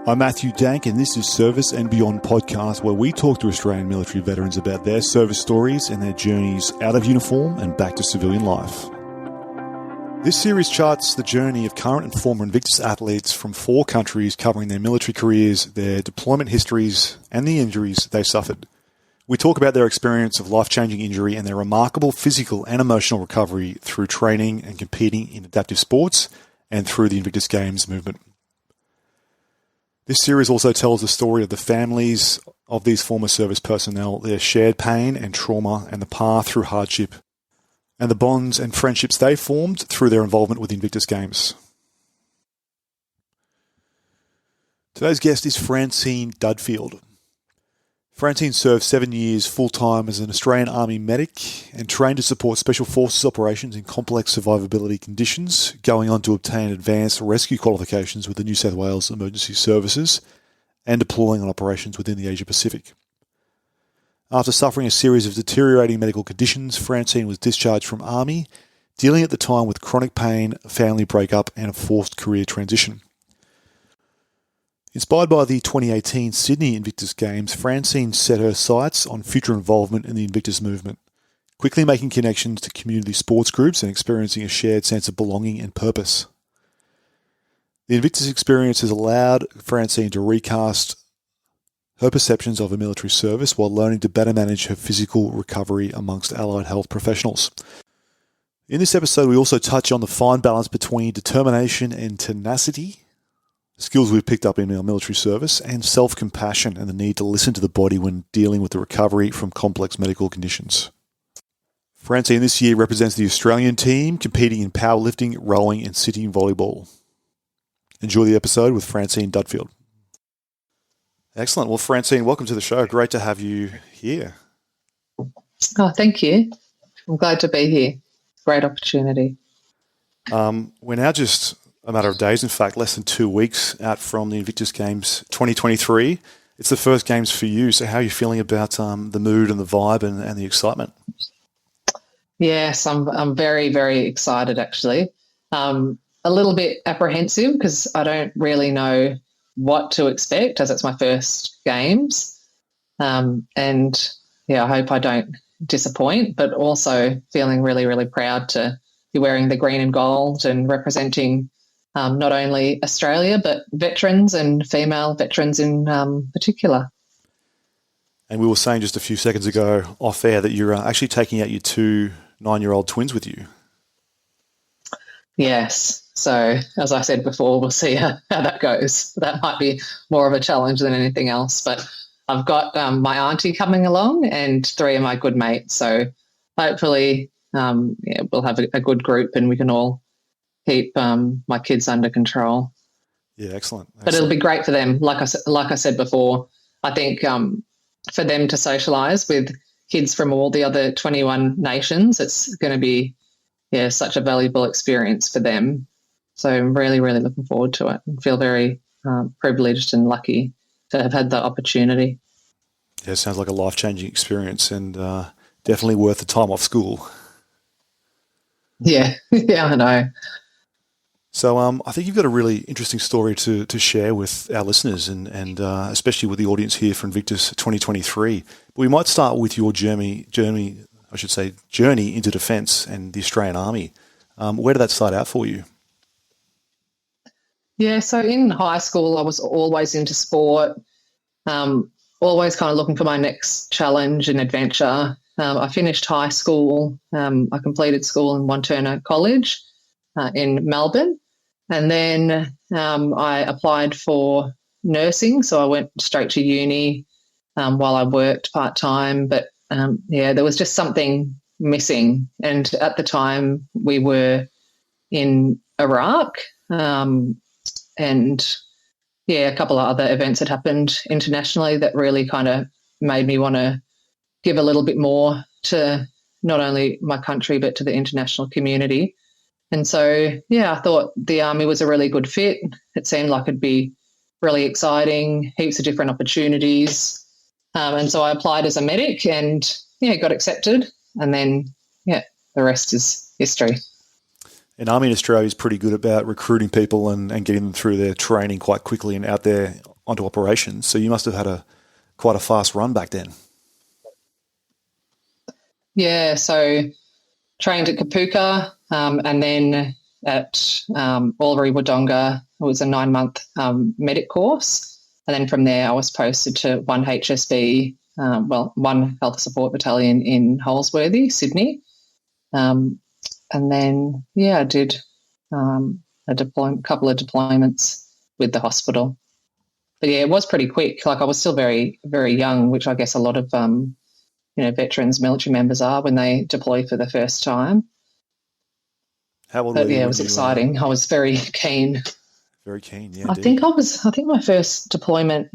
I'm Matthew Dank, and this is Service and Beyond podcast, where we talk to Australian military veterans about their service stories and their journeys out of uniform and back to civilian life. This series charts the journey of current and former Invictus athletes from 4 countries, covering their military careers, their deployment histories, and the injuries they suffered. We talk about their experience of life-changing injury and their remarkable physical and emotional recovery through training and competing in adaptive sports and through the Invictus Games movement. This series also tells the story of the families of these former service personnel, their shared pain and trauma, and the path through hardship, and the bonds and friendships they formed through their involvement with the Invictus Games. Today's guest is Francine Dudfield. Francine served 7 years full-time as an Australian Army medic and trained to support Special Forces operations in complex survivability conditions, going on to obtain advanced rescue qualifications with the New South Wales Emergency Services and deploying on operations within the Asia Pacific. After suffering a series of deteriorating medical conditions, Francine was discharged from Army, dealing at the time with chronic pain, family breakup, and a forced career transition. Inspired by the 2018 Sydney Invictus Games, Francine set her sights on future involvement in the Invictus movement, quickly making connections to community sports groups and experiencing a shared sense of belonging and purpose. The Invictus experience has allowed Francine to recast her perceptions of a military service while learning to better manage her physical recovery amongst allied health professionals. In this episode, we also touch on the fine balance between determination and tenacity, skills we've picked up in our military service, and self-compassion and the need to listen to the body when dealing with the recovery from complex medical conditions. Francine this year represents the Australian team competing in powerlifting, rowing, and sitting volleyball. Enjoy the episode with Francine Dudfield. Excellent. Well, Francine, welcome to the show. Great to have you here. Oh, thank you. I'm glad to be here. Great opportunity. We're now just a matter of days, in fact, less than 2 weeks out from the Invictus Games 2023. It's the first games for you. So how are you feeling about the mood and the vibe and the excitement? Yes, I'm very, very excited, actually. A little bit apprehensive because I don't really know what to expect, as it's my first games. And, I hope I don't disappoint, but also feeling really, really proud to be wearing the green and gold and representing not only Australia, but veterans and female veterans in particular. And we were saying just a few seconds ago off air that you're actually taking out your 2 9-year-old twins with you. Yes. So as I said before, we'll see how that goes. That might be more of a challenge than anything else. But I've got my auntie coming along and 3 of my good mates. So hopefully we'll have a good group and we can all keep my kids under control. Yeah, excellent. But it'll be great for them. Like I said before, I think for them to socialise with kids from all the other 21 nations, it's going to be such a valuable experience for them. So I'm really, really looking forward to it and feel very privileged and lucky to have had that opportunity. Yeah, it sounds like a life-changing experience and definitely worth the time off school. Yeah, I know. So I think you've got a really interesting story to share with our listeners and especially with the audience here for Invictus 2023. But we might start with your journey into defence and the Australian Army. Where did that start out for you? Yeah, so in high school I was always into sport, always kind of looking for my next challenge and adventure. I finished high school. I completed school in Wantirna College in Melbourne. And then I applied for nursing. So I went straight to uni while I worked part-time. But, there was just something missing. And at the time we were in Iraq and a couple of other events had happened internationally that really kind of made me want to give a little bit more to not only my country but to the international community. And so, I thought the Army was a really good fit. It seemed like it'd be really exciting, heaps of different opportunities. And so I applied as a medic and, got accepted. And then, the rest is history. And Army in Australia is pretty good about recruiting people and getting them through their training quite quickly and out there onto operations. So you must have had quite a fast run back then. Yeah, so trained at Kapuka, and then at Albury Wodonga, it was a 9-month medic course. And then from there, I was posted to 1 HSB, 1 Health Support Battalion in Holsworthy, Sydney. And then, I did a couple of deployments with the hospital. But it was pretty quick. Like I was still very, very young, which I guess a lot of veterans, military members are when they deploy for the first time. How old were you? But it was exciting. I was very keen. Very keen, yeah. I think my first deployment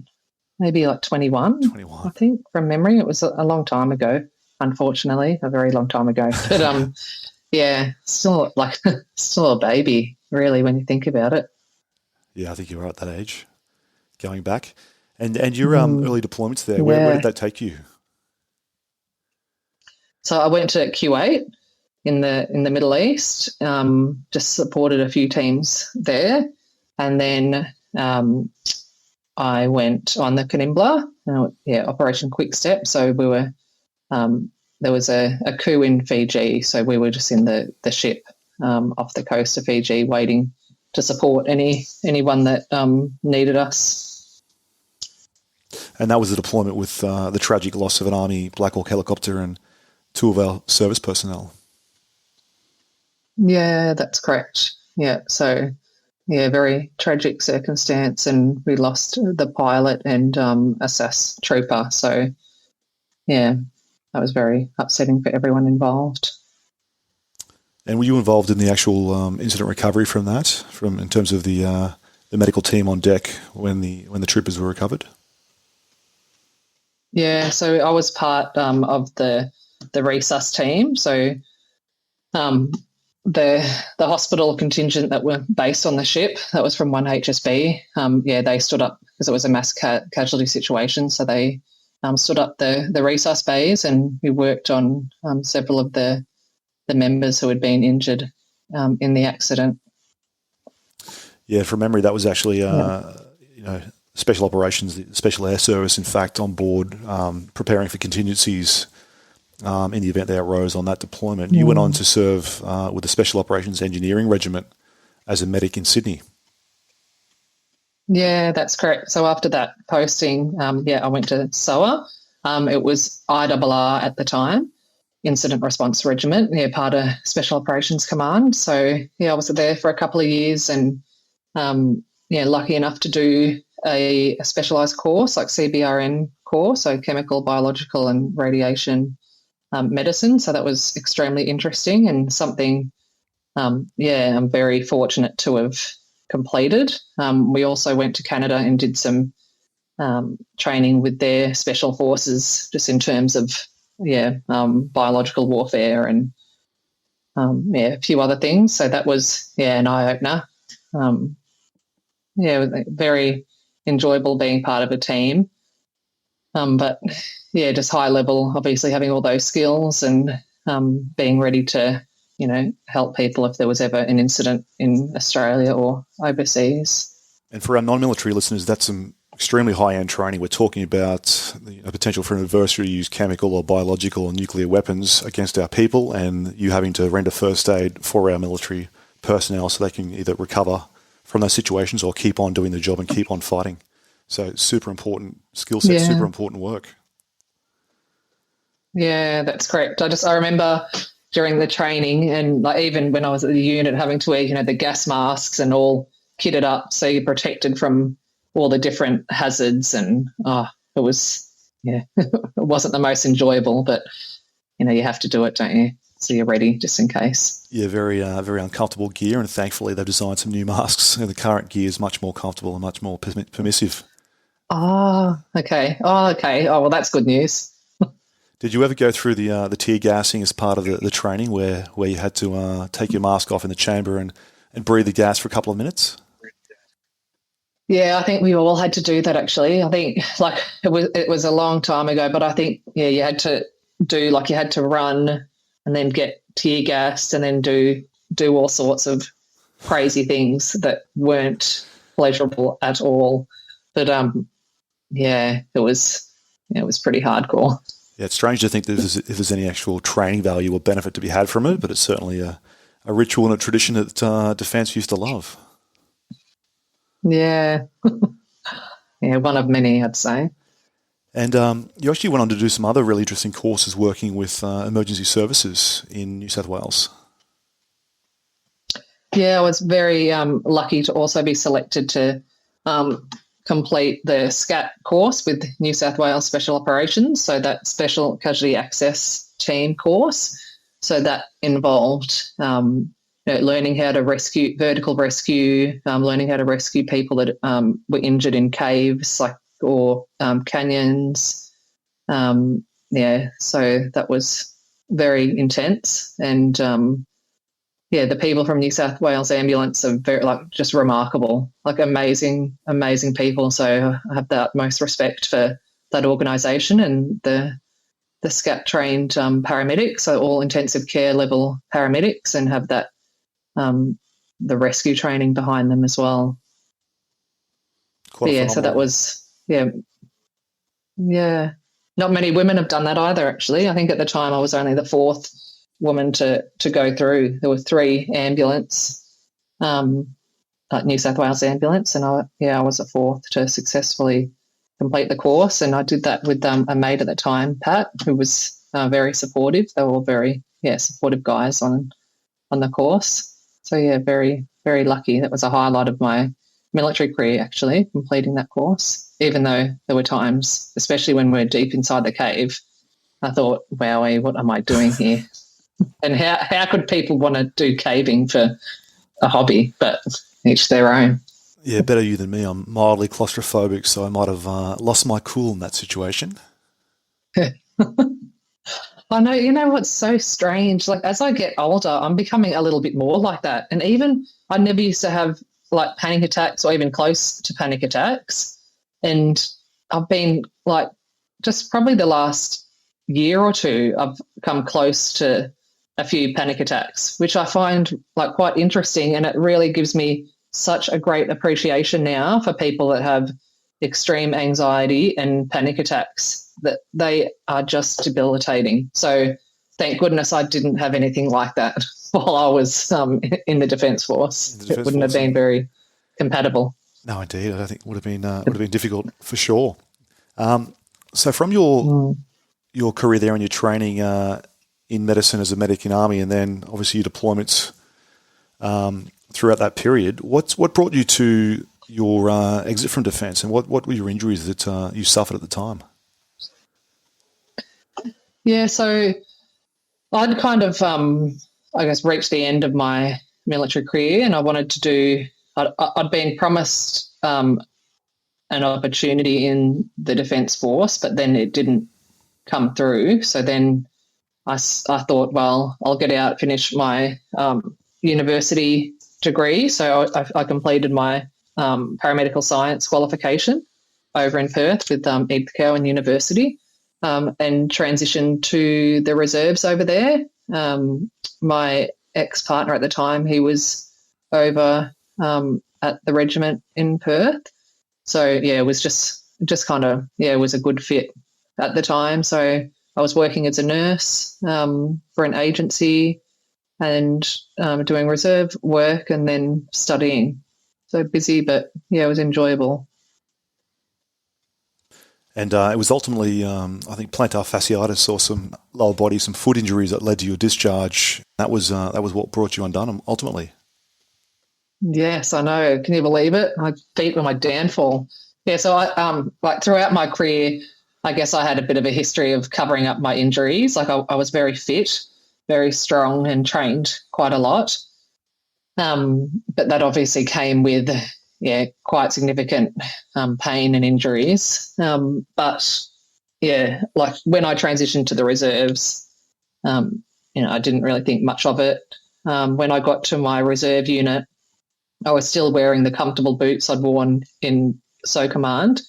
maybe like 21. 21. I think from memory. It was a long time ago. Unfortunately, a very long time ago. But still a baby, really, when you think about it. Yeah, I think you were at that age, going back, and your early deployments there. Where did that take you? So I went to Kuwait in the Middle East. Just supported a few teams there, and then I went on the Canimbla. Operation Quick Step. So we were. There was a coup in Fiji, so we were just in the ship off the coast of Fiji, waiting to support anyone that needed us. And that was a deployment with the tragic loss of an Army Black Hawk helicopter and 2 of our service personnel. Yeah, that's correct. Yeah, so very tragic circumstance, and we lost the pilot and a SAS trooper. So that was very upsetting for everyone involved. And were you involved in the actual incident recovery from that, in terms of the medical team on deck when the troopers were recovered? Yeah, so I was part of the resus team. So the hospital contingent that were based on the ship, that was from 1 HSB. They stood up because it was a mass casualty situation. So they stood up the resus bays, and we worked on several of the members who had been injured in the accident. Yeah, from memory, that was actually special operations, the Special Air Service, in fact, on board preparing for contingencies in the event they arose on that deployment. You went on to serve with the Special Operations Engineering Regiment as a medic in Sydney. Yeah, that's correct. So after that posting, I went to SOA. It was IRR at the time, Incident Response Regiment, part of Special Operations Command. So, I was there for a couple of years, and, lucky enough to do a specialised course, like CBRN course, so chemical, biological and radiation medicine. So that was extremely interesting and something, I'm very fortunate to have completed. We also went to Canada and did some training with their special forces, just in terms of biological warfare and a few other things. So that was an eye-opener. Very enjoyable being part of a team. But just high level, obviously having all those skills and being ready to help people if there was ever an incident in Australia or overseas. And for our non-military listeners, that's some extremely high-end training. We're talking about the potential for an adversary to use chemical or biological or nuclear weapons against our people, and you having to render first aid for our military personnel so they can either recover from those situations or keep on doing the job and keep on fighting. So super important skill set, super important work. Yeah, that's correct. I remember during the training, and even when I was at the unit, having to wear, the gas masks and all kitted up so you're protected from all the different hazards, and it was it wasn't the most enjoyable, but you have to do it, don't you? So you're ready just in case. Yeah, very uncomfortable gear, and thankfully they've designed some new masks, and the current gear is much more comfortable and much more permissive. Okay. Oh, well, that's good news. Did you ever go through the tear gassing as part of the training where you had to take your mask off in the chamber and breathe the gas for a couple of minutes? Yeah, I think we all had to do that, actually. I think it was a long time ago, but I think you had to do you had to run and then get tear gassed and then do all sorts of crazy things that weren't pleasurable at all. But it was pretty hardcore. Yeah, it's strange to think that if there's any actual training value or benefit to be had from it, but it's certainly a ritual and a tradition that defence used to love. Yeah. Yeah, one of many, I'd say. And you actually went on to do some other really interesting courses working with emergency services in New South Wales. Yeah, I was very lucky to also be selected to complete the SCAT course with New South Wales Special Operations, so that Special Casualty Access Team course. So that involved learning how to rescue, vertical rescue, learning how to rescue people that were injured in caves or canyons. So that was very intense. And the people from New South Wales Ambulance are very, just remarkable, amazing, amazing people. So I have the utmost respect for that organisation and the SCAT trained paramedics, so all intensive care level paramedics, and have that the rescue training behind them as well. So that was not many women have done that either, actually. I think at the time I was only the fourth woman to go through. There were 3 ambulance, New South Wales Ambulance, and I was the fourth to successfully complete the course. And I did that with a mate at the time, Pat, who was very supportive. They were all very supportive guys on the course. So very, very lucky. That was a highlight of my military career, actually, completing that course, even though there were times, especially when we're deep inside the cave, I thought, wowee, what am I doing here? And how could people want to do caving for a hobby? But each their own. Yeah, better you than me. I'm mildly claustrophobic, so I might have lost my cool in that situation. I know, you know what's so strange? As I get older, I'm becoming a little bit more like that. And even I never used to have panic attacks or even close to panic attacks. And I've been just probably the last year or two, I've come close to a few panic attacks, which I find quite interesting. And it really gives me such a great appreciation now for people that have extreme anxiety and panic attacks, that they are just debilitating. So thank goodness I didn't have anything like that while I was in the Defence Force. It wouldn't have been very compatible. No, indeed. I don't think it would have been difficult for sure. So from your career there and your training in medicine as a medic in Army, and then obviously your deployments throughout that period, what brought you to your exit from Defence, and what were your injuries that you suffered at the time? Yeah, so I'd kind of, reached the end of my military career, and I wanted to do, I'd been promised an opportunity in the Defence Force, but then it didn't come through. So then I thought, well, I'll get out, finish my university degree. So I completed my paramedical science qualification over in Perth with Edith Cowan University, and transitioned to the reserves over there. My ex-partner at the time, he was over at the regiment in Perth. So, it was just kind of, it was a good fit at the time. So I was working as a nurse for an agency and doing reserve work and then studying. So busy, but, it was enjoyable. And it was ultimately, I think, plantar fasciitis or some lower body, some foot injuries that led to your discharge. That was what brought you undone ultimately. Yes, I know. Can you believe it? My feet were my downfall. Yeah, so I throughout my career, I guess I had a bit of a history of covering up my injuries. I was very fit, very strong, and trained quite a lot. But that obviously came with quite significant pain and injuries. But when I transitioned to the reserves, I didn't really think much of it. When I got to my reserve unit, I was still wearing the comfortable boots I'd worn in SOCOMAND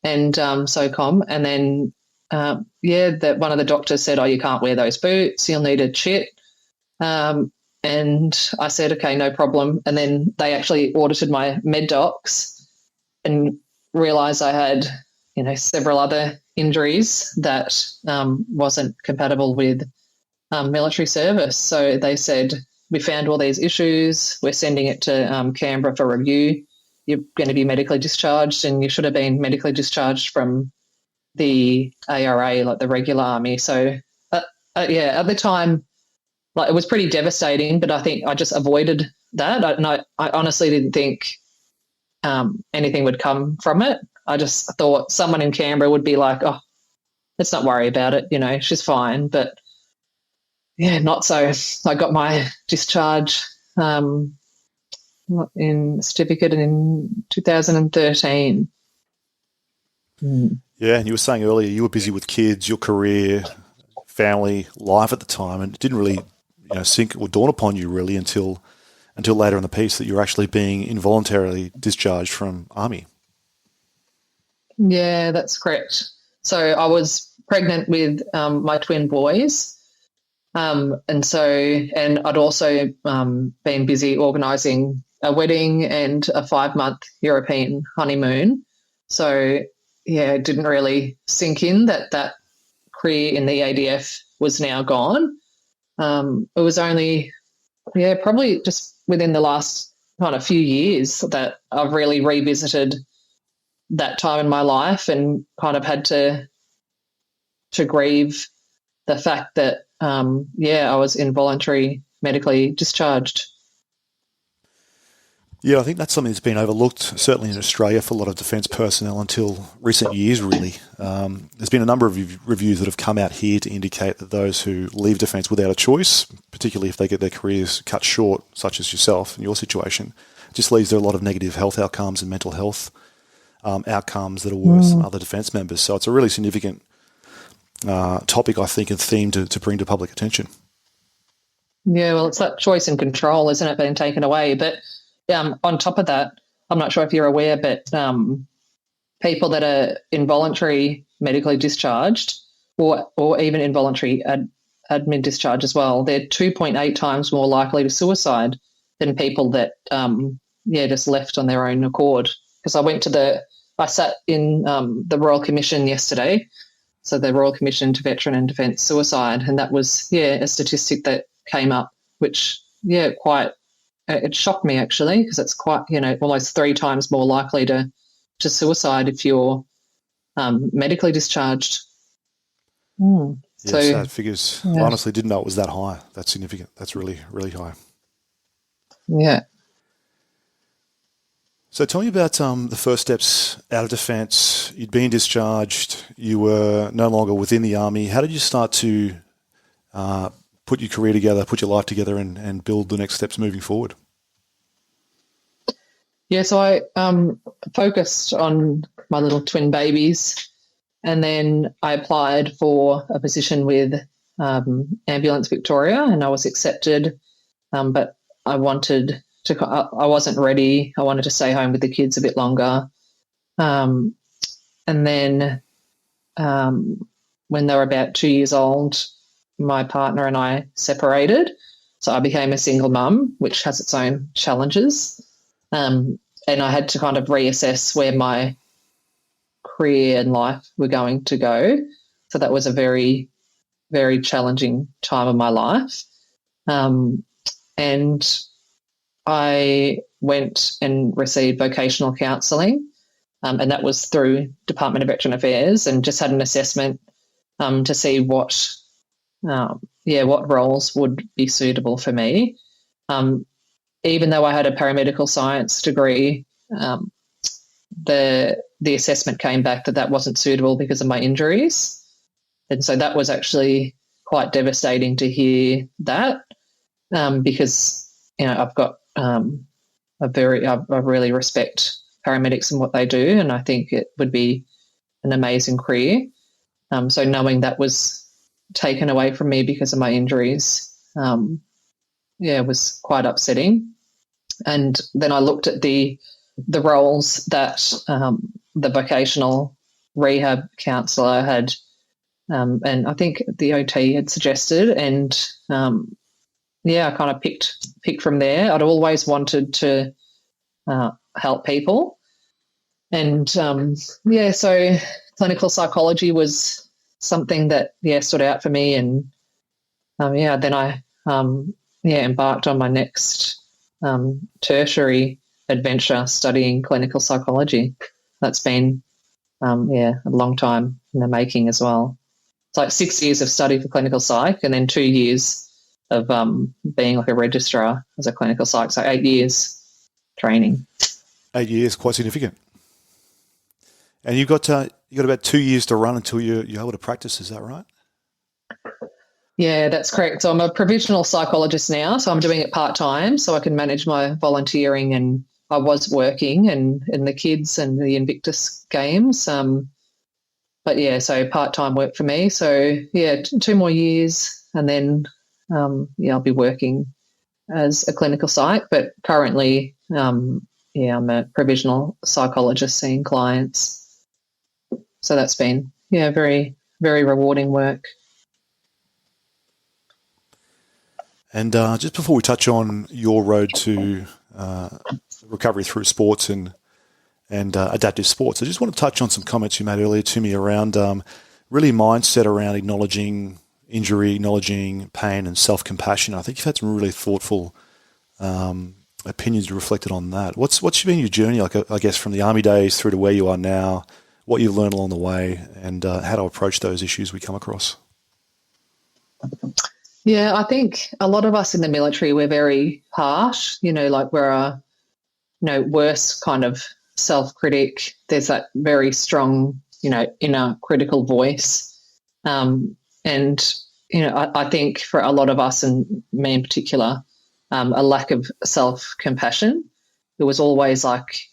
and SOCOM. And then, that one of the doctors said, "Oh, you can't wear those boots. You'll need a chit." And I said, "Okay, no problem." And then they actually audited my med docs and realised I had, several other injuries that wasn't compatible with military service. So they said, we found all these issues. We're sending it to Canberra for review. You're going to be medically discharged, and you should have been medically discharged from the ARA, like the regular army. So, at the time, like, it was pretty devastating, but I think I just avoided that. I honestly didn't think anything would come from it. I just thought someone in Canberra would be like, oh, let's not worry about it. She's fine. But yeah, not so. I got my discharge in certificate in 2013. Yeah, and you were saying earlier you were busy with kids, your career, family, life at the time, and it didn't really sink or dawn upon you really until later in the piece that you were actually being involuntarily discharged from army. Yeah, that's correct. So I was pregnant with my twin boys, and I'd also been busy organising a wedding and a 5-month European honeymoon. So yeah, it didn't really sink in that career in the ADF was now gone. It was only, probably just within the last kind of few years that I've really revisited that time in my life and kind of had to grieve the fact that, I was involuntary medically discharged. Yeah, I think that's something that's been overlooked, certainly in Australia, for a lot of defence personnel until recent years, really. There's been a number of reviews that have come out here to indicate that those who leave defence without a choice, particularly if they get their careers cut short, such as yourself in your situation, just leaves there a lot of negative health outcomes and mental health outcomes that are worse than other defence members. So it's a really significant topic, I think, and theme to bring to public attention. Yeah, well, it's that choice and control, isn't it, being taken away? But on top of that, I'm not sure if you're aware, but people that are involuntary medically discharged or even involuntary admin discharge as well, they're 2.8 times more likely to suicide than people that, just left on their own accord. Because I sat in the Royal Commission yesterday, so the Royal Commission to Veteran and Defence Suicide, and that was, a statistic that came up, which, it shocked me actually, because it's quite, almost 3 times more likely to suicide if you're medically discharged. Yeah, so sad figures. Yeah. I honestly didn't know it was that high. That's significant. That's really, really high. Yeah. So tell me about the first steps out of defence. You'd been discharged. You were no longer within the army. How did you start to put your career together, put your life together, and build the next steps moving forward? Yeah, so I focused on my little twin babies, and then I applied for a position with Ambulance Victoria, and I was accepted, but I wasn't ready. I wanted to stay home with the kids a bit longer. And then when they were about 2 years old, my partner and I separated. So I became a single mum, which has its own challenges. And I had to kind of reassess where my career and life were going to go. So that was a very, very challenging time of my life. And I went and received vocational counselling, and that was through Department of Veteran Affairs, and just had an assessment to see what roles would be suitable for me. Even though I had a paramedical science degree, the assessment came back that wasn't suitable because of my injuries, and so that was actually quite devastating to hear that, because I've got I really respect paramedics and what they do, and I think it would be an amazing career. So knowing that was taken away from me because of my injuries, was quite upsetting. And then I looked at the roles that the vocational rehab counsellor had, and I think the OT had suggested, and I kind of picked from there. I'd always wanted to help people, And so clinical psychology was something that stood out for me, and then I embarked on my next tertiary adventure studying clinical psychology. That's been a long time in the making as well. It's like 6 years of study for clinical psych, and then 2 years of being like a registrar as a clinical psych. So 8 years training. 8 years, quite significant. And you got about 2 years to run until you're able to practice. Is that right? Yeah, that's correct. So I'm a provisional psychologist now, so I'm doing it part-time so I can manage my volunteering, and I was working in the kids and the Invictus Games. So part-time work for me. So, 2 more years, and then, I'll be working as a clinical psych. But currently, I'm a provisional psychologist seeing clients. So that's been, very, very rewarding work. And just before we touch on your road to recovery through sports and adaptive sports, I just want to touch on some comments you made earlier to me around really mindset around acknowledging injury, acknowledging pain and self-compassion. I think you've had some really thoughtful opinions reflected on that. What's been your journey, like, I guess, from the army days through to where you are now, what you've learned along the way, and how to approach those issues we come across? Yeah, I think a lot of us in the military, we're very harsh, like we're a, worse kind of self-critic. There's that very strong, inner critical voice. I think for a lot of us, and me in particular, a lack of self-compassion. It was always like,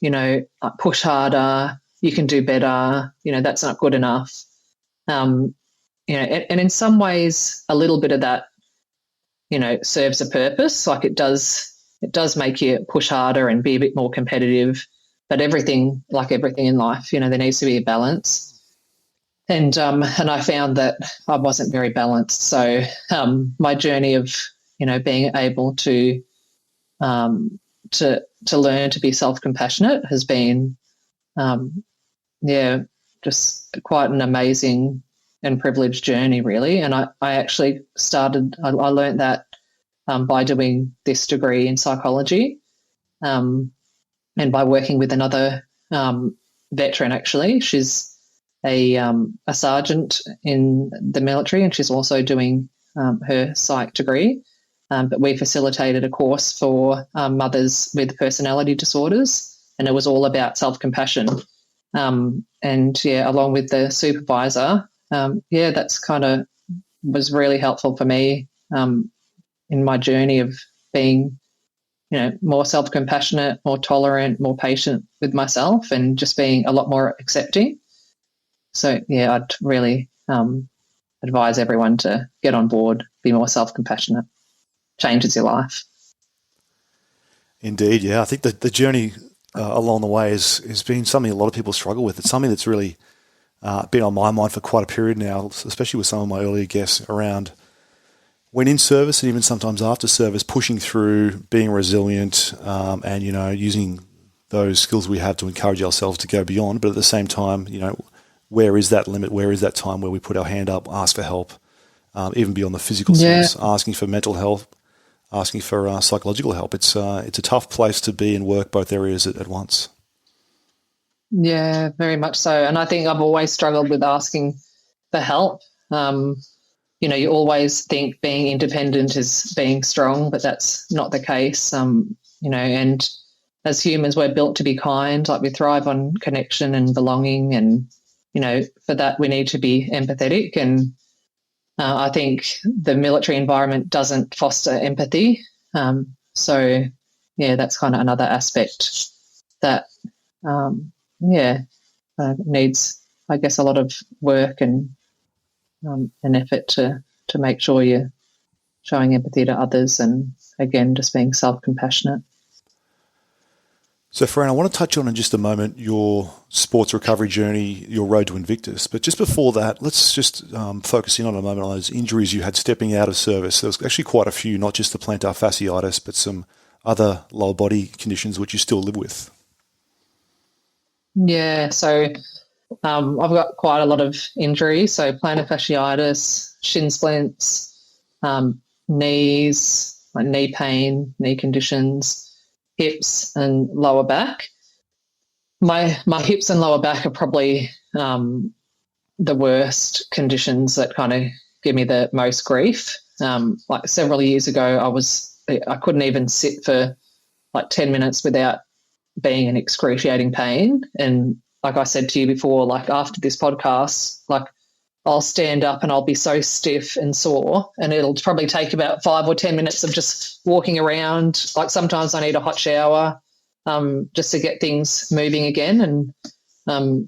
push harder, you can do better, that's not good enough. And in some ways, a little bit of that, serves a purpose. Like it does make you push harder and be a bit more competitive. But everything in life, there needs to be a balance. And I found that I wasn't very balanced. So my journey of, being able to learn to be self-compassionate has been, just quite an amazing and privileged journey, really. And I actually I learned that by doing this degree in psychology, and by working with another veteran. Actually, she's a sergeant in the military, and she's also doing her psych degree. But we facilitated a course for mothers with personality disorders, and it was all about self-compassion. Along with the supervisor, that's kind of was really helpful for me in my journey of being, more self-compassionate, more tolerant, more patient with myself, and just being a lot more accepting. So, I'd really advise everyone to get on board, be more self-compassionate. Changes your life. Indeed, yeah. I think the journey along the way has been something a lot of people struggle with. It's something that's really been on my mind for quite a period now, especially with some of my earlier guests around when in service and even sometimes after service, pushing through, being resilient, and, using those skills we have to encourage ourselves to go beyond. But at the same time, where is that limit? Where is that time where we put our hand up, ask for help, even beyond the physical sense, asking for mental health, asking for psychological help? It's a tough place to be and work both areas at once. Yeah, very much so. And I think I've always struggled with asking for help. You always think being independent is being strong, but that's not the case. And as humans, we're built to be kind, like we thrive on connection and belonging. And, for that, we need to be empathetic. And I think the military environment doesn't foster empathy. That's kind of another aspect that, needs, I guess, a lot of work and an effort to make sure you're showing empathy to others, and again, just being self-compassionate. So, Fran, I want to touch on in just a moment your sports recovery journey, your road to Invictus. But just before that, let's just focus in on a moment on those injuries you had stepping out of service. There was actually quite a few, not just the plantar fasciitis, but some other lower body conditions which you still live with. Yeah, so I've got quite a lot of injuries. So plantar fasciitis, shin splints, knees, like knee pain, knee conditions, hips, and lower back. My hips and lower back are probably the worst conditions that kind of give me the most grief. Like several years ago, I couldn't even sit for like 10 minutes without being in excruciating pain. And like I said to you before, like after this podcast, like I'll stand up and I'll be so stiff and sore, and it'll probably take about 5 or 10 minutes of just walking around. Like sometimes I need a hot shower just to get things moving again and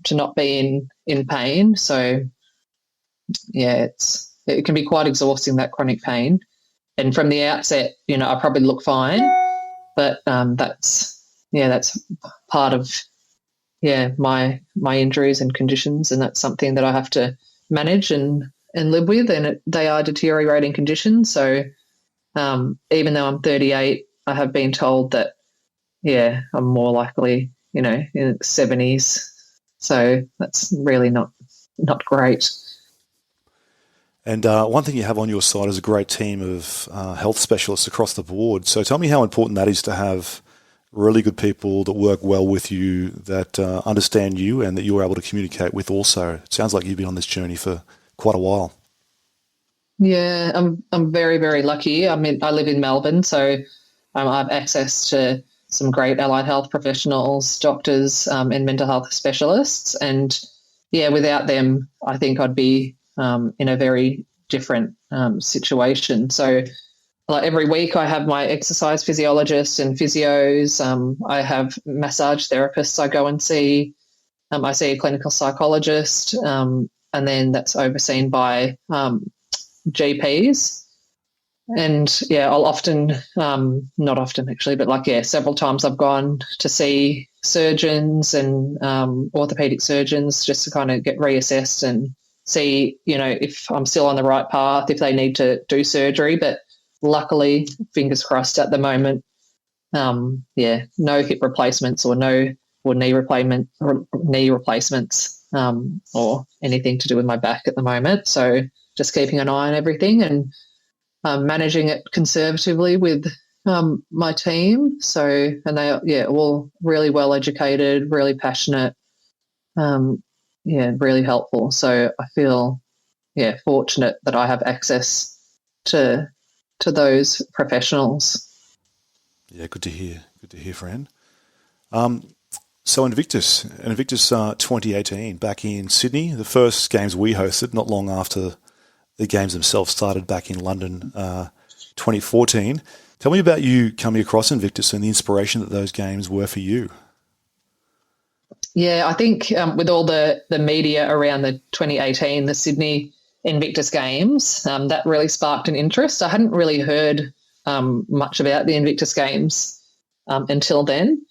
to not be in pain. So yeah, it can be quite exhausting, that chronic pain. And from the outset, I probably look fine, but that's part of my injuries and conditions, and that's something that I have to manage and live with. And they are deteriorating conditions. So even though I'm 38, I have been told that I'm more likely in the 70s. So that's really not great. And one thing you have on your side is a great team of health specialists across the board. So tell me how important that is to have really good people that work well with you, that understand you, and that you're able to communicate with also. It sounds like you've been on this journey for quite a while. Yeah, I'm very, very lucky. I mean, I live in Melbourne, so I have access to some great allied health professionals, doctors, and mental health specialists. And without them, I think I'd be in a very different situation. So like every week I have my exercise physiologists and physios. I have massage therapists I go and see. I see a clinical psychologist, and then that's overseen by GPs. And I'll often, not often actually, but several times I've gone to see surgeons and orthopedic surgeons just to kind of get reassessed and see, if I'm still on the right path, if they need to do surgery. But luckily, fingers crossed at the moment, no hip replacements or knee replacements or anything to do with my back at the moment. So just keeping an eye on everything and managing it conservatively with my team. So, and they all really well educated, really passionate, really helpful. So I feel fortunate that I have access to those professionals. Yeah, good to hear. Good to hear, Fran. So Invictus 2018, back in Sydney, the first games we hosted, not long after the games themselves started back in London, 2014. Tell me about you coming across Invictus and the inspiration that those games were for you. Yeah, I think with all the media around the 2018, the Sydney Invictus Games, that really sparked an interest. I hadn't really heard much about the Invictus Games until then.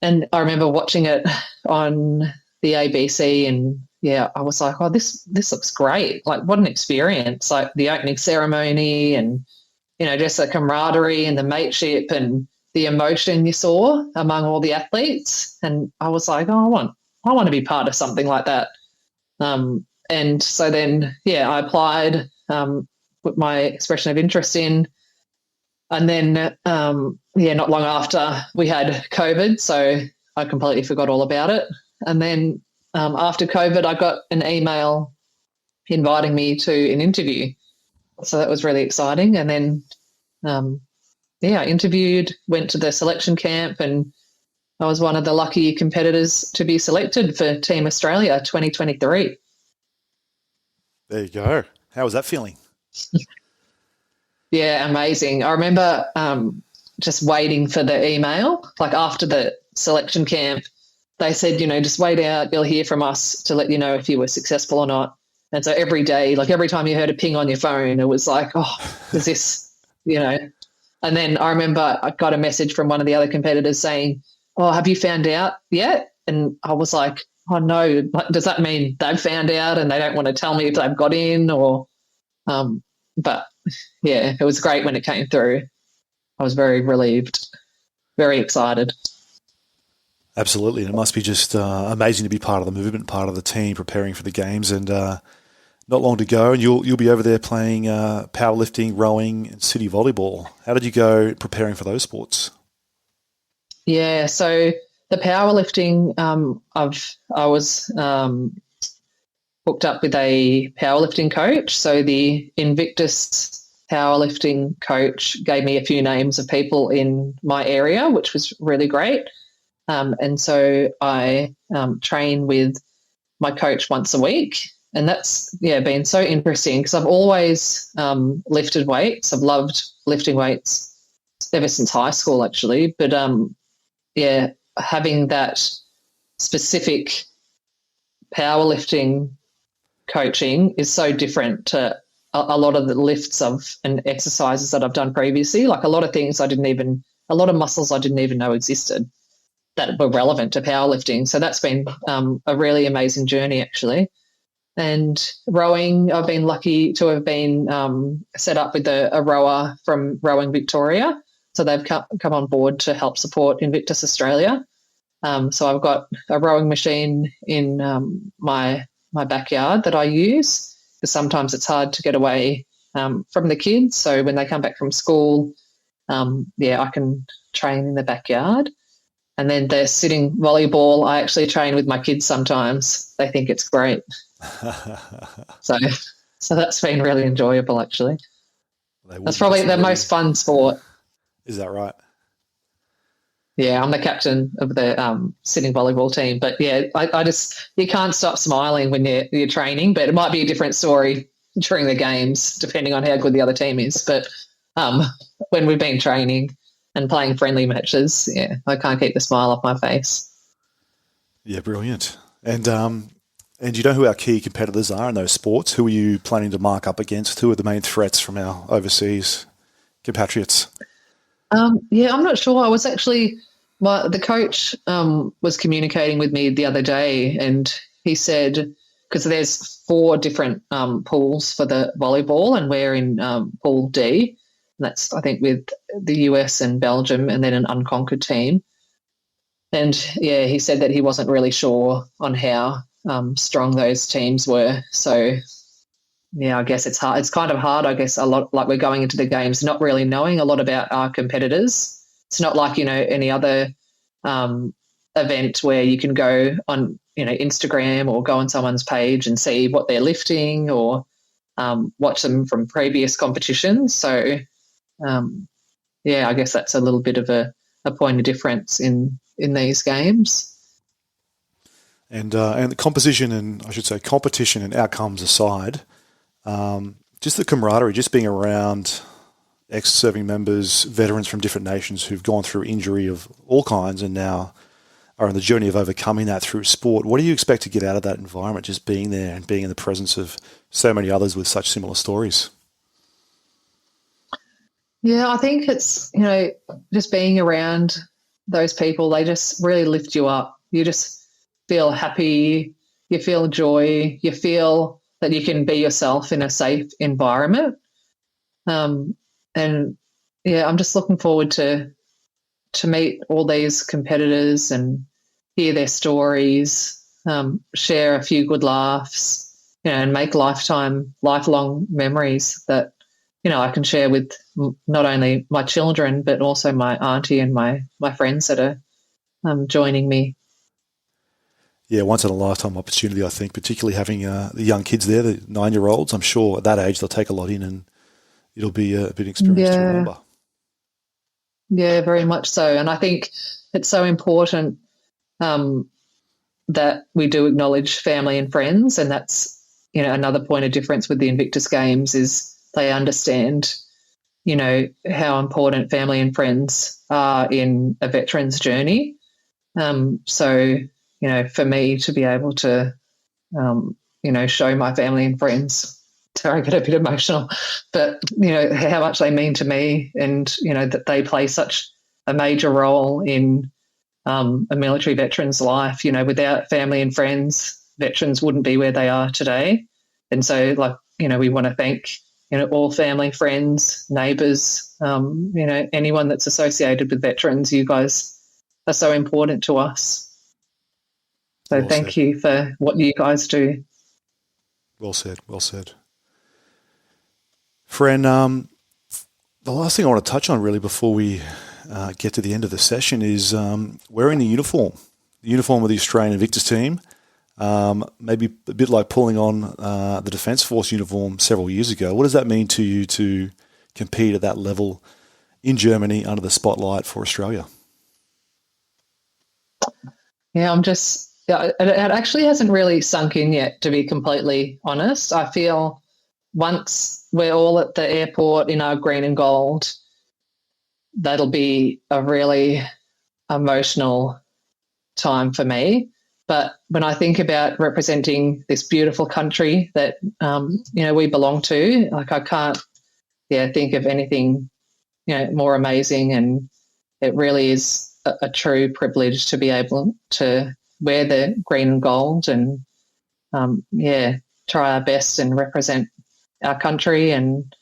And I remember watching it on the ABC, and I was like, oh, this looks great. Like, what an experience. Like the opening ceremony and, just the camaraderie and the mateship and the emotion you saw among all the athletes. And I was like, oh, I want to be part of something like that. And so then, I applied, put my expression of interest in. And then, not long after we had COVID, so I completely forgot all about it. And then after COVID, I got an email inviting me to an interview. So that was really exciting. And then, I interviewed, went to the selection camp, and I was one of the lucky competitors to be selected for Team Australia 2023. There you go. How was that feeling? Yeah, amazing. I remember just waiting for the email, like after the selection camp. They said, just wait out, you'll hear from us to let you know if you were successful or not. And so every day, like every time you heard a ping on your phone, it was like, oh, is this, And then I remember I got a message from one of the other competitors saying, oh, have you found out yet? And I was like, oh, no, does that mean they've found out and they don't want to tell me if they've got in or but it was great when it came through. I was very relieved, very excited. Absolutely. And it must be just amazing to be part of the movement, part of the team preparing for the games, and not long to go. And you'll be over there playing powerlifting, rowing, and city volleyball. How did you go preparing for those sports? Yeah, so the powerlifting, I was hooked up with a powerlifting coach. So the Invictus powerlifting coach gave me a few names of people in my area, which was really great. And so I train with my coach once a week. And that's, been so interesting because I've always lifted weights. I've loved lifting weights ever since high school, actually. But, having that specific powerlifting coaching is so different to a lot of the lifts and exercises that I've done previously. Like a lot of things a lot of muscles I didn't even know existed that were relevant to powerlifting. So that's been a really amazing journey, actually. And rowing, I've been lucky to have been set up with a rower from Rowing Victoria. So they've come on board to help support Invictus Australia. So I've got a rowing machine in my backyard that I use because sometimes it's hard to get away from the kids. So when they come back from school, I can train in the backyard. And then the sitting volleyball, I actually train with my kids sometimes. They think it's great. So that's been really enjoyable, actually. That's probably the most fun sport. Is that right? Yeah, I'm the captain of the sitting volleyball team. But yeah, I just, you can't stop smiling when you're training, but it might be a different story during the games, depending on how good the other team is. But when we've been training and playing friendly matches, I can't keep the smile off my face. Yeah, brilliant. And you know who our key competitors are in those sports? Who are you planning to mark up against? Who are the main threats from our overseas compatriots? I'm not sure. I was actually, the coach was communicating with me the other day, and he said, because there's 4 different pools for the volleyball, and we're in Pool D. And that's, I think, with the US and Belgium, and then an unconquered team. And he said that he wasn't really sure on how strong those teams were. So I guess it's hard. It's kind of hard, I guess, a lot, like we're going into the games not really knowing a lot about our competitors. It's not like, any other event where you can go on, Instagram or go on someone's page and see what they're lifting or watch them from previous competitions. So, I guess that's a little bit of a point of difference in these games. And the composition and, I should say, competition and outcomes aside, just the camaraderie, just being around ex-serving members, veterans from different nations who've gone through injury of all kinds and now are on the journey of overcoming that through sport. What do you expect to get out of that environment, just being there and being in the presence of so many others with such similar stories? Yeah, I think it's, just being around those people, they just really lift you up. You just feel happy, you feel joy, you feel that you can be yourself in a safe environment. I'm just looking forward to meet all these competitors and hear their stories, share a few good laughs, and make lifelong memories that, I can share with not only my children, but also my auntie and my friends that are joining me. Yeah, once in a lifetime opportunity, I think, particularly having the young kids there, the 9-year-olds. I'm sure at that age they'll take a lot in and it'll be a bit of experience to remember. Yeah, very much so. And I think it's so important that we do acknowledge family and friends. And that's, another point of difference with the Invictus Games is they understand, how important family and friends are in a veteran's journey. So, for me to be able to, show my family and friends, sorry, I get a bit emotional, but, how much they mean to me and, that they play such a major role in a military veteran's life. Without family and friends, veterans wouldn't be where they are today. And so, we want to thank, all family, friends, neighbours, anyone that's associated with veterans. You guys are so important to us. So Well thank said. you for what you guys do. Well said. Well said. Fran, the last thing I want to touch on really before we get to the end of the session is wearing the uniform of the Australian Invictus team. Maybe a bit like pulling on the Defence Force uniform several years ago. What does that mean to you to compete at that level in Germany under the spotlight for Australia? Yeah, it actually hasn't really sunk in yet, to be completely honest. I feel once we're all at the airport in our green and gold, that'll be a really emotional time for me. But when I think about representing this beautiful country that we belong to, like I can't think of anything more amazing, and it really is a true privilege to be able to wear the green and gold and try our best and represent our country and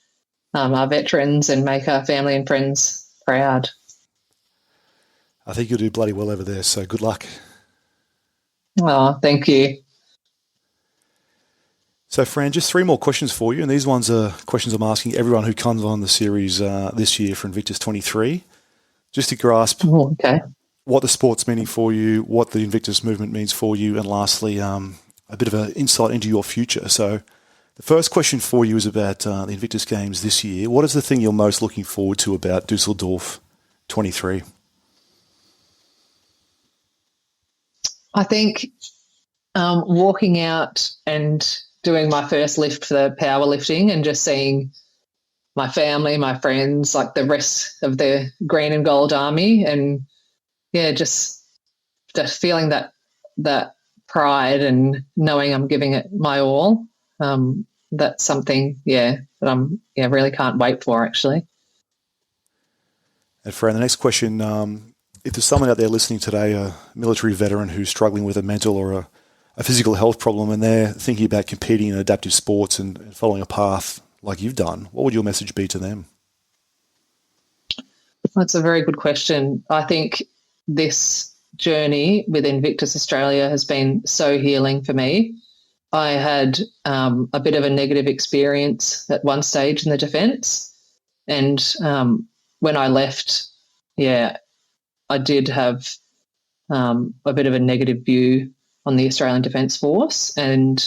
our veterans and make our family and friends proud. I think you'll do bloody well over there, so good luck. Oh, thank you. So, Fran, just 3 more questions for you, and these ones are questions I'm asking everyone who comes on the series this year for Invictus 23, just to grasp what the sport's meaning for you, what the Invictus movement means for you, and lastly, a bit of an insight into your future. So the first question for you is about the Invictus Games this year. What is the thing you're most looking forward to about Dusseldorf 23? I think walking out and doing my first lift for the powerlifting and just seeing my family, my friends, like the rest of the green and gold army, and just feeling that pride and knowing I'm giving it my all. That's something, that I'm really can't wait for, actually. And Fran, the next question, if there's someone out there listening today, a military veteran who's struggling with a mental or a physical health problem, and they're thinking about competing in adaptive sports and following a path like you've done, what would your message be to them? That's a very good question. I think this journey with Invictus Australia has been so healing for me. I had a bit of a negative experience at one stage in the defence, and when I left, I did have a bit of a negative view on the Australian Defence Force, and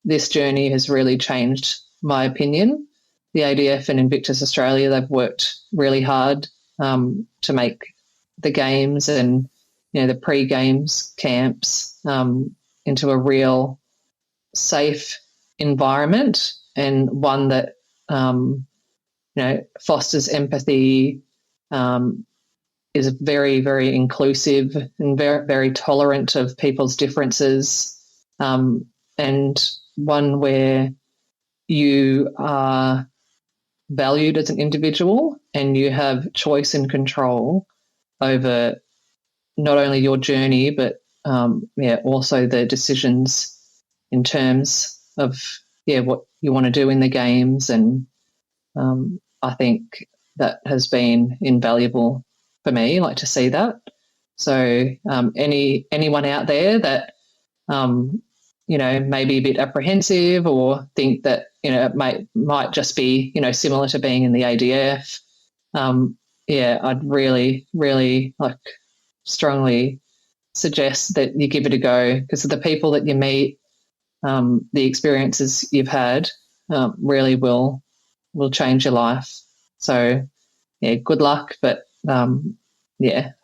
this journey has really changed my opinion. The ADF and Invictus Australia, they've worked really hard to make the games and the pre-games camps into a real safe environment, and one that fosters empathy, is very, very inclusive and very, very tolerant of people's differences, and one where you are valued as an individual and you have choice and control over not only your journey but also the decisions in terms of what you want to do in the games. And I think that has been invaluable for me, like to see that. So anyone out there that may be a bit apprehensive or think that it might just be similar to being in the ADF, I'd really, really strongly suggest that you give it a go, because of the people that you meet, the experiences you've had really will change your life. So good luck, but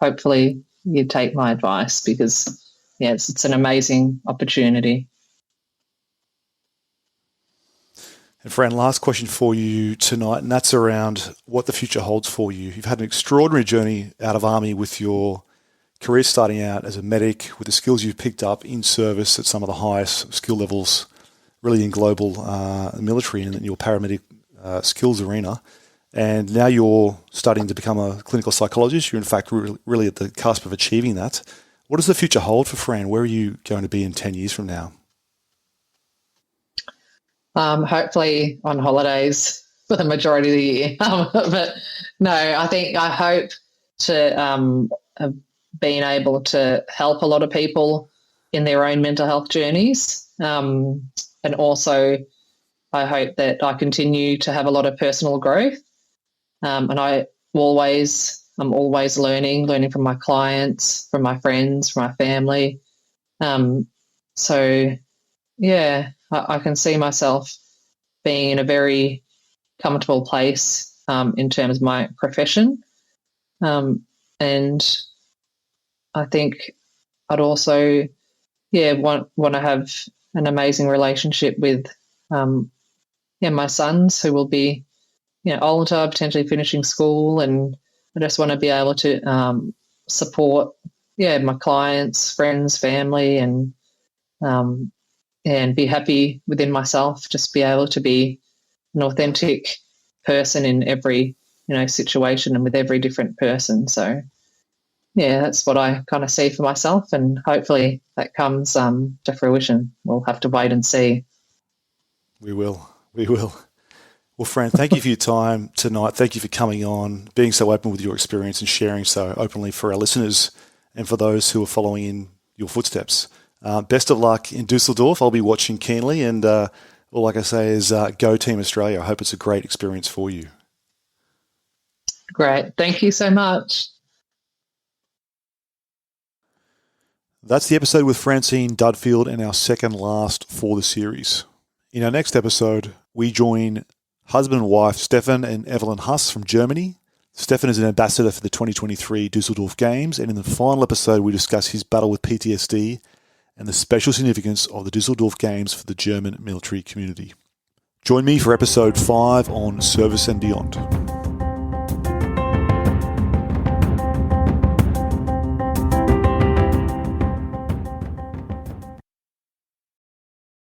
hopefully you take my advice, because it's an amazing opportunity. And Fran, last question for you tonight, and that's around what the future holds for you. You've had an extraordinary journey out of Army with your career starting out as a medic, with the skills you've picked up in service at some of the highest skill levels, really in global military and in your paramedic skills arena. And now you're starting to become a clinical psychologist. You're in fact really at the cusp of achieving that. What does the future hold for Fran? Where are you going to be in 10 years from now? Hopefully on holidays for the majority of the year. But no, I hope to been able to help a lot of people in their own mental health journeys. And also, I hope that I continue to have a lot of personal growth. And I'm always learning from my clients, from my friends, from my family. So, yeah, I can see myself being in a very comfortable place in terms of my profession. And I think I'd also, want to have an amazing relationship with, my sons who will be, older, potentially finishing school, and I just want to be able to support, my clients, friends, family, and be happy within myself. Just be able to be an authentic person in every, situation and with every different person. So, that's what I kind of see for myself, and hopefully that comes to fruition. We'll have to wait and see. We will. Well, Fran, thank you for your time tonight. Thank you for coming on, being so open with your experience and sharing so openly for our listeners and for those who are following in your footsteps. Best of luck in Dusseldorf. I'll be watching keenly, and all I can say is go Team Australia. I hope it's a great experience for you. Great. Thank you so much. That's the episode with Francine Dudfield, and our second last for the series. In our next episode, we join husband and wife Stefan and Evelyn Huss from Germany. Stefan is an ambassador for the 2023 Dusseldorf Games, and in the final episode we discuss his battle with PTSD and the special significance of the Dusseldorf Games for the German military community. Join me for episode 5 on Service and Beyond.